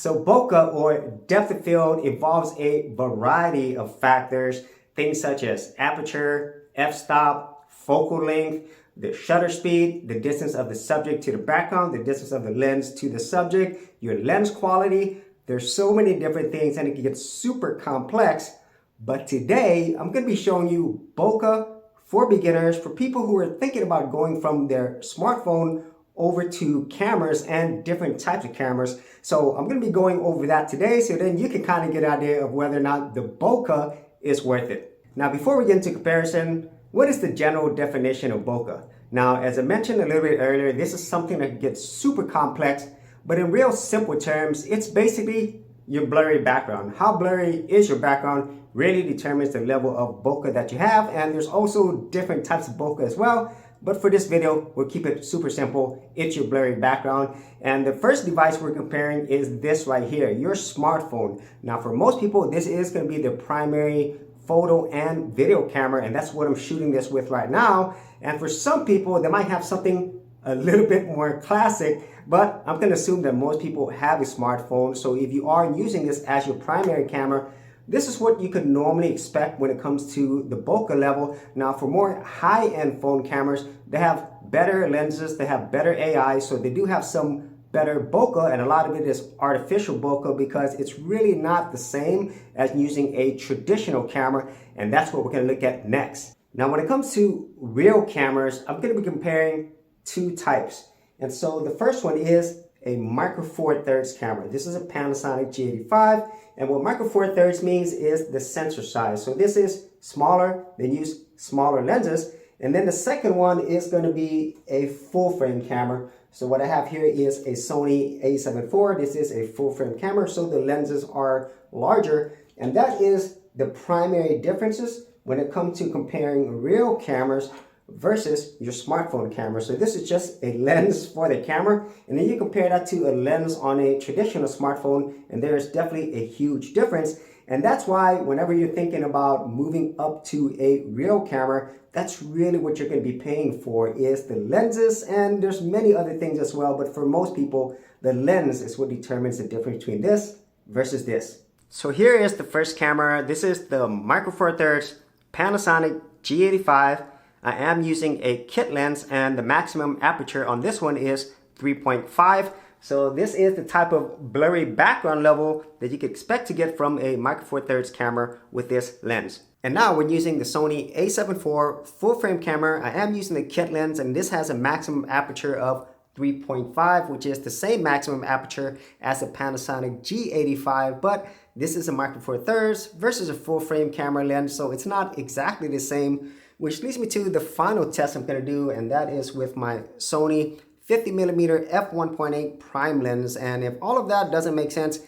So bokeh, or depth of field, involves a variety of factors, things such as aperture, f-stop, focal length, the shutter speed, the distance of the subject to the background, the distance of the lens to the subject, your lens quality. There's so many different things and it can get super complex. But today, I'm going to be showing you bokeh for beginners, for people who are thinking about going from their smartphone over to cameras and different types of cameras. So I'm going to be going over that today, so then you can kind of get an idea of whether or not the bokeh is worth it. Now, before we get into comparison, what is the general definition of bokeh? Now, as I mentioned a little bit earlier, this is something that gets super complex, but in real simple terms, it's basically your blurry background. How blurry is your background really determines the level of bokeh that you have, and there's also different types of bokeh as well. But for this video, we'll keep it super simple. It's your blurry background. And the first device we're comparing is this right here, your smartphone. Now, for most people, this is going to be their primary photo and video camera, and that's what I'm shooting this with right now. And for some people, they might have something a little bit more classic, but I'm going to assume that most people have a smartphone. So if you are using this as your primary camera, this is what you could normally expect when it comes to the bokeh level. Now, for more high-end phone cameras, they have better lenses, they have better AI, so they do have some better bokeh, and a lot of it is artificial bokeh because it's really not the same as using a traditional camera, and that's what we're going to look at next. Now, when it comes to real cameras, I'm going to be comparing two types. And so the first one is a micro four thirds camera. This is a Panasonic G85, and what micro four thirds means is the sensor size. So this is smaller, they use smaller lenses. And then the second one is going to be a full frame camera. So what I have here is a Sony a7 IV. This is a full frame camera, so the lenses are larger, and that is the primary differences when it comes to comparing real cameras versus your smartphone camera. So this is just a lens for the camera, and then you compare that to a lens on a traditional smartphone, and there is definitely a huge difference. And that's why whenever you're thinking about moving up to a real camera, that's really what you're going to be paying for, is the lenses, and there's many other things as well, but for most people, the lens is what determines the difference between this versus this. So here is the first camera. This is the micro four thirds Panasonic G85. I am using a kit lens, and the maximum aperture on this one is 3.5. So this is the type of blurry background level that you could expect to get from a micro four thirds camera with this lens. And now when using the Sony a7 IV full frame camera, I am using the kit lens, and this has a maximum aperture of 3.5, which is the same maximum aperture as the Panasonic G85, but this is a micro four thirds versus a full frame camera lens, so it's not exactly the same, which leads me to the final test I'm going to do, and that is with my Sony 50mm f1.8 prime lens. And if all of that doesn't make sense,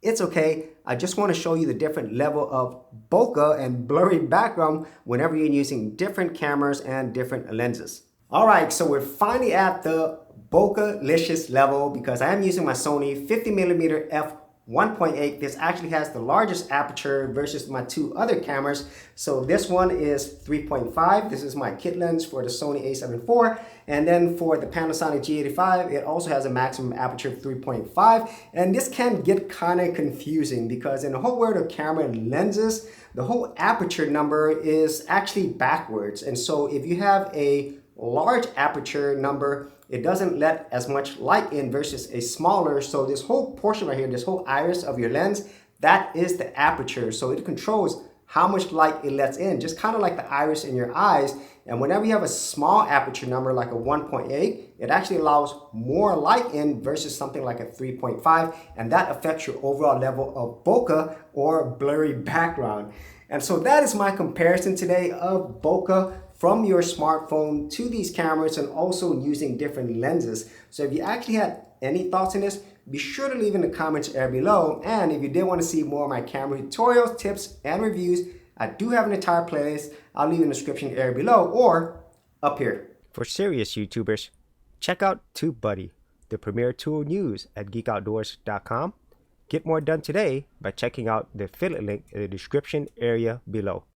it's okay. I just want to show you the different level of bokeh and blurry background whenever you're using different cameras and different lenses. All right, so we're finally at the Bokehlicious level because I am using my Sony 50mm f1.8. This actually has the largest aperture versus my two other cameras. So this one is 3.5. This is my kit lens for the Sony a7 IV. And then for the Panasonic G85, it also has a maximum aperture of 3.5. And this can get kind of confusing because in the whole world of camera lenses, the whole aperture number is actually backwards. And so if you have a large aperture number, it doesn't let as much light in versus a smaller. So this whole portion right here, this whole iris of your lens, that is the aperture. So it controls how much light it lets in, just kind of like the iris in your eyes. And whenever you have a small aperture number like a 1.8, it actually allows more light in versus something like a 3.5, and that affects your overall level of bokeh or blurry background. And so that is my comparison today of bokeh from your smartphone to these cameras, and also using different lenses. So if you actually had any thoughts on this, be sure to leave in the comments area below. And if you did want to see more of my camera tutorials, tips, and reviews, I do have an entire playlist. I'll leave in the description area below or up here. For serious YouTubers, check out TubeBuddy, the premier tool news at geekoutdoors.com. Get more done today by checking out the affiliate link in the description area below.